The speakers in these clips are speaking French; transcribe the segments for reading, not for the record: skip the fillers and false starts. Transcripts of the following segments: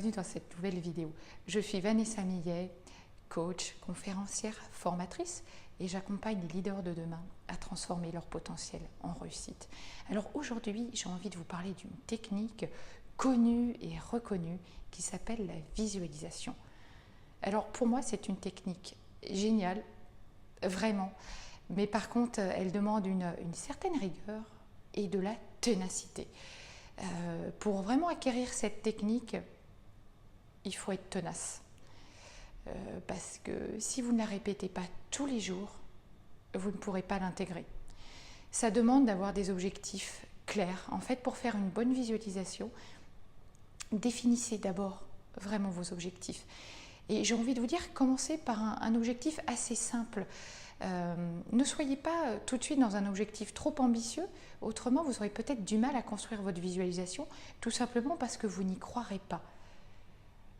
bienvenue dans cette nouvelle vidéo. Je suis Vanessa Millet, coach, conférencière, formatrice et j'accompagne les leaders de demain à transformer leur potentiel en réussite. Alors aujourd'hui, j'ai envie de vous parler d'une technique connue et reconnue qui s'appelle la visualisation. Alors pour moi, c'est une technique géniale, vraiment, mais par contre, elle demande une certaine rigueur et de la ténacité. Pour vraiment acquérir cette technique, il faut être tenace. Parce que si vous ne la répétez pas tous les jours, vous ne pourrez pas l'intégrer. Ça demande d'avoir des objectifs clairs. En fait, pour faire une bonne visualisation, définissez d'abord vraiment vos objectifs. Et j'ai envie de vous dire, commencez par un objectif assez simple. Ne soyez pas tout de suite dans un objectif trop ambitieux, autrement vous aurez peut-être du mal à construire votre visualisation, tout simplement parce que vous n'y croirez pas.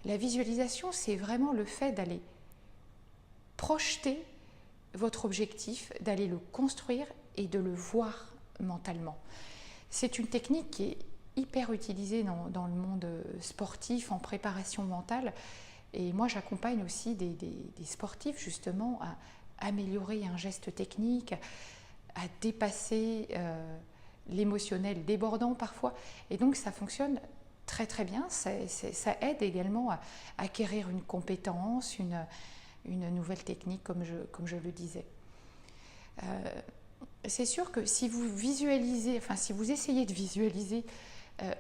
La visualisation, c'est vraiment le fait d'aller projeter votre objectif, d'aller le construire et de le voir mentalement. C'est une technique qui est hyper utilisée dans le monde sportif, en préparation mentale, et moi j'accompagne aussi des sportifs justement à améliorer un geste technique, à dépasser l'émotionnel débordant parfois. Et donc ça fonctionne très très bien. Ça aide également à acquérir une compétence, une nouvelle technique comme je le disais. C'est sûr que si vous visualisez, si vous essayez de visualiser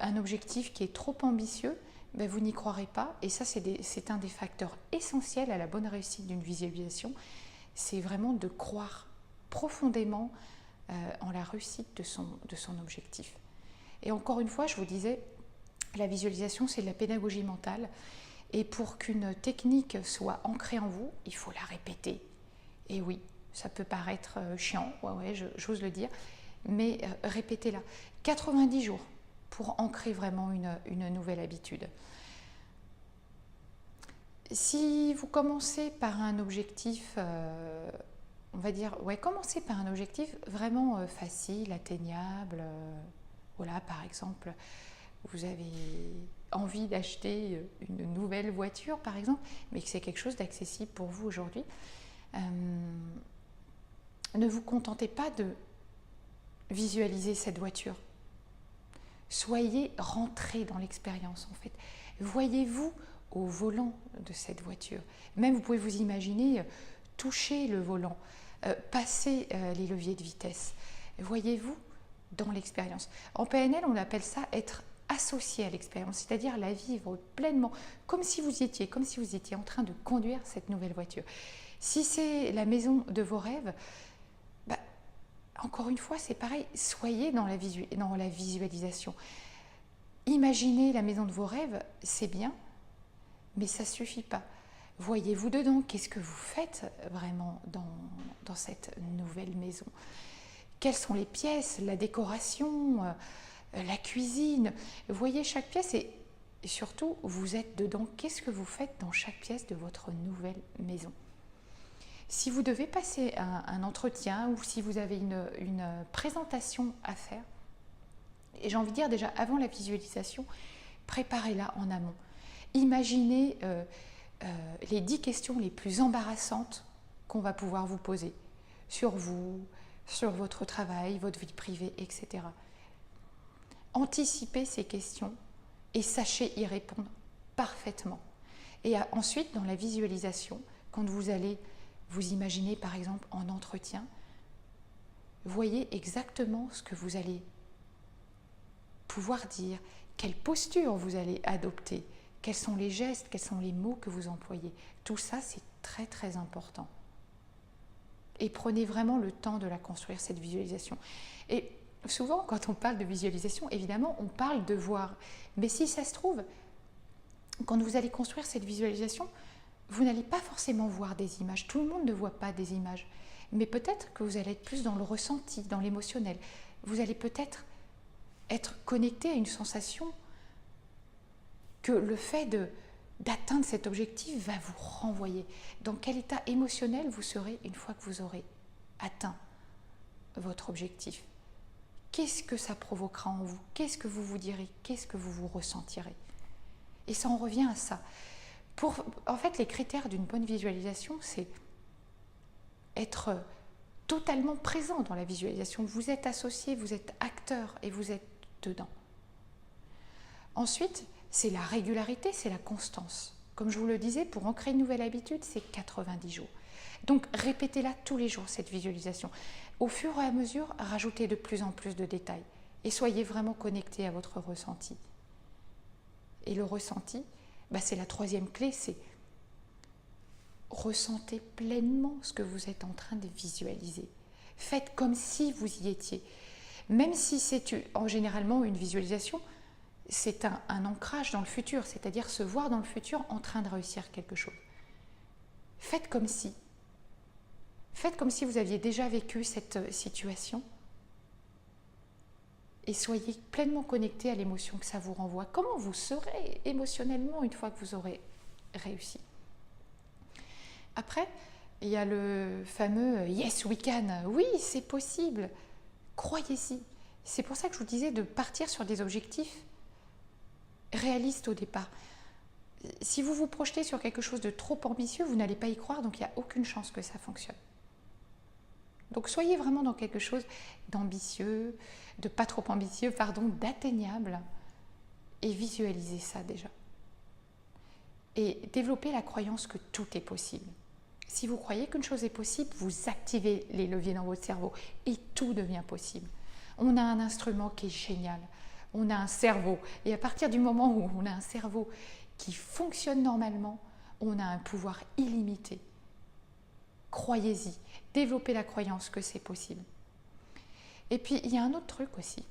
un objectif qui est trop ambitieux, ben vous n'y croirez pas. Et ça, c'est un des facteurs essentiels à la bonne réussite d'une visualisation. C'est vraiment de croire profondément en la réussite de son objectif. Et encore une fois, je vous disais, la visualisation, c'est de la pédagogie mentale. Et pour qu'une technique soit ancrée en vous, il faut la répéter. Et oui, ça peut paraître chiant, j'ose le dire, mais répétez-la. 90 jours pour ancrer vraiment une nouvelle habitude. Si vous commencez par un objectif, on va dire, commencez par un objectif vraiment facile, atteignable. Voilà, par exemple, vous avez envie d'acheter une nouvelle voiture, par exemple, mais que c'est quelque chose d'accessible pour vous aujourd'hui. Ne vous contentez pas de visualiser cette voiture. Soyez rentrés dans l'expérience, en fait. Voyez-vous au volant de cette voiture. Même vous pouvez vous imaginer toucher le volant, passer les leviers de vitesse. Voyez-vous dans l'expérience. En PNL, on appelle ça être associé à l'expérience, c'est-à-dire la vivre pleinement, comme si vous y étiez en train de conduire cette nouvelle voiture. Si c'est la maison de vos rêves, encore une fois, c'est pareil, soyez dans la visualisation. Imaginez la maison de vos rêves, c'est bien, mais ça ne suffit pas. Voyez-vous dedans, qu'est-ce que vous faites vraiment dans cette nouvelle maison? Quelles sont les pièces, la décoration, la cuisine? Voyez chaque pièce et surtout, vous êtes dedans. Qu'est-ce que vous faites dans chaque pièce de votre nouvelle maison? Si vous devez passer un entretien ou si vous avez une présentation à faire, et j'ai envie de dire déjà avant la visualisation, préparez-la en amont. Imaginez les 10 questions les plus embarrassantes qu'on va pouvoir vous poser sur vous, sur votre travail, votre vie privée, etc. Anticipez ces questions et sachez y répondre parfaitement. Et ensuite, dans la visualisation, quand vous allez vous imaginer par exemple en entretien, voyez exactement ce que vous allez pouvoir dire, quelle posture vous allez adopter, quels sont les gestes, quels sont les mots que vous employez. Tout ça, c'est très très important. Et prenez vraiment le temps de la construire, cette visualisation. Et souvent, quand on parle de visualisation, évidemment, on parle de voir. Mais si ça se trouve, quand vous allez construire cette visualisation, vous n'allez pas forcément voir des images. Tout le monde ne voit pas des images. Mais peut-être que vous allez être plus dans le ressenti, dans l'émotionnel. Vous allez peut-être être connecté à une sensation que le fait d'atteindre cet objectif va vous renvoyer. Dans quel état émotionnel vous serez une fois que vous aurez atteint votre objectif? Qu'est-ce que ça provoquera en vous? Qu'est-ce que vous vous direz? Qu'est-ce que vous vous ressentirez? Et ça en revient à ça. En fait, les critères d'une bonne visualisation, c'est être totalement présent dans la visualisation. Vous êtes associé, vous êtes acteur et vous êtes dedans. Ensuite, c'est la régularité, c'est la constance. Comme je vous le disais, pour ancrer une nouvelle habitude, c'est 90 jours. Donc, répétez-la tous les jours, cette visualisation. Au fur et à mesure, rajoutez de plus en plus de détails et soyez vraiment connecté à votre ressenti. Et le ressenti, c'est la troisième clé, c'est ressentez pleinement ce que vous êtes en train de visualiser. Faites comme si vous y étiez. Même si c'est généralement une visualisation, c'est un ancrage dans le futur, c'est-à-dire se voir dans le futur en train de réussir quelque chose. Faites comme si. Faites comme si vous aviez déjà vécu cette situation et soyez pleinement connecté à l'émotion que ça vous renvoie. Comment vous serez émotionnellement une fois que vous aurez réussi? Après, il y a le fameux « Yes, we can ». Oui, c'est possible. Croyez-y. C'est pour ça que je vous disais de partir sur des objectifs réalistes au départ. Si vous vous projetez sur quelque chose de trop ambitieux, vous n'allez pas y croire, donc il n'y a aucune chance que ça fonctionne. Donc soyez vraiment dans quelque chose d'ambitieux, de pas trop ambitieux, d'atteignable, et visualisez ça déjà. Et développez la croyance que tout est possible. Si vous croyez qu'une chose est possible, vous activez les leviers dans votre cerveau et tout devient possible. On a un instrument qui est génial, on a un cerveau, et à partir du moment où on a un cerveau qui fonctionne normalement, on a un pouvoir illimité. Croyez-y, développez la croyance que c'est possible. Et puis, il y a un autre truc aussi,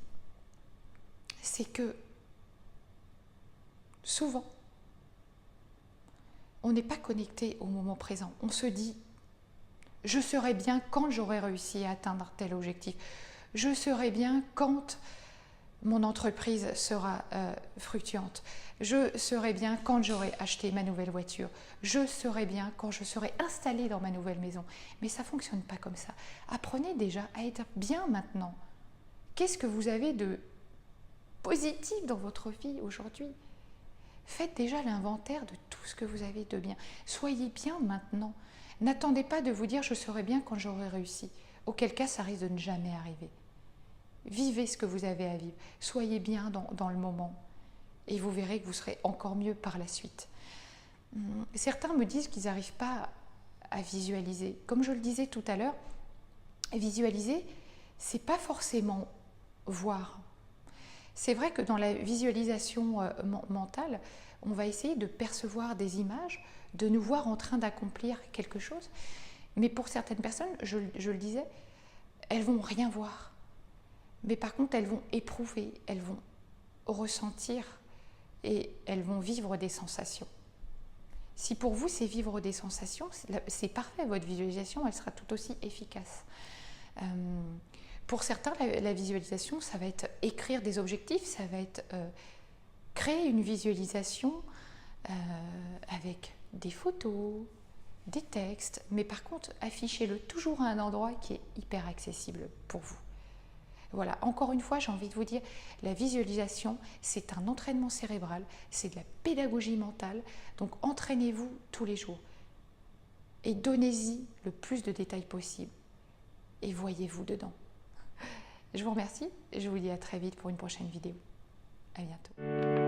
c'est que souvent, on n'est pas connecté au moment présent. On se dit, je serai bien quand j'aurai réussi à atteindre tel objectif. Je serai bien quand mon entreprise sera fructuante. Je serai bien quand j'aurai acheté ma nouvelle voiture. Je serai bien quand je serai installée dans ma nouvelle maison. Mais ça ne fonctionne pas comme ça. Apprenez déjà à être bien maintenant. Qu'est-ce que vous avez de positif dans votre vie aujourd'hui? Faites déjà l'inventaire de tout ce que vous avez de bien. Soyez bien maintenant. N'attendez pas de vous dire « je serai bien quand j'aurai réussi ». Auquel cas, ça risque de ne jamais arriver. Vivez ce que vous avez à vivre. Soyez bien dans le moment. Et vous verrez que vous serez encore mieux par la suite. Certains me disent qu'ils n'arrivent pas à visualiser. Comme je le disais tout à l'heure, visualiser, ce n'est pas forcément voir. C'est vrai que dans la visualisation mentale, on va essayer de percevoir des images, de nous voir en train d'accomplir quelque chose. Mais pour certaines personnes, je le disais, elles vont rien voir. Mais par contre, elles vont éprouver, elles vont ressentir et elles vont vivre des sensations. Si pour vous, c'est vivre des sensations, c'est parfait, votre visualisation, elle sera tout aussi efficace. Pour certains, la visualisation, ça va être écrire des objectifs, ça va être créer une visualisation avec des photos, des textes, mais par contre, affichez-le toujours à un endroit qui est hyper accessible pour vous. Voilà, encore une fois, j'ai envie de vous dire, la visualisation, c'est un entraînement cérébral, c'est de la pédagogie mentale, donc entraînez-vous tous les jours et donnez-y le plus de détails possible et voyez-vous dedans. Je vous remercie et je vous dis à très vite pour une prochaine vidéo. À bientôt.